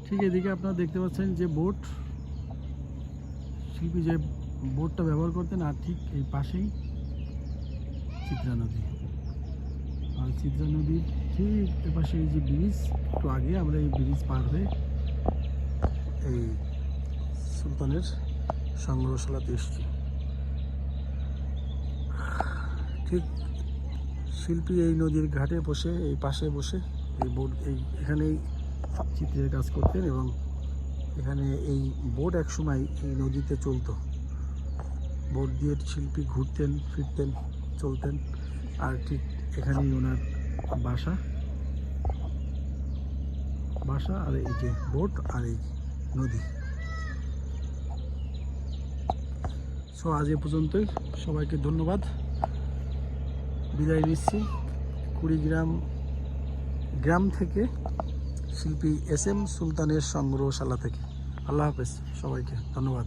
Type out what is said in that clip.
ঠিক এদিকে আপনারা দেখতে পাচ্ছেন যে বোট, শিল্পী যে বোটটা ব্যবহার করতেন, আর ঠিক এই পাশেই চিত্রা নদী। আর চিত্রা নদীর ঠিক এপাশে এই যে ব্রিজ, একটু আগে আমরা এই ব্রিজ পার হয়ে এই সুলতানের সংগ্রহশালাতে এসেছি। ঠিক শিল্পী এই নদীর ঘাটে বসে, এই পাশে বসে এই বোট, এখানেই চিত্রের কাজ করতেন এবং এখানে এই বোট একসময় এই নদীতে চলতো। বোট দিয়ে শিল্পী ঘুরতেন, ফিরতেন, চলতেন। আর ঠিক এখানেই ওনার বাসা, আর এই যে বোট আর এই নদী। সো আজ এ পর্যন্তই, সবাইকে ধন্যবাদ, বিদায় নিচ্ছি কুড়িগ্রাম গ্রাম থেকে, শিল্পী এস এম সুলতানের সংগ্রহশালা থেকে। আল্লাহ হাফেজ, সবাইকে ধন্যবাদ।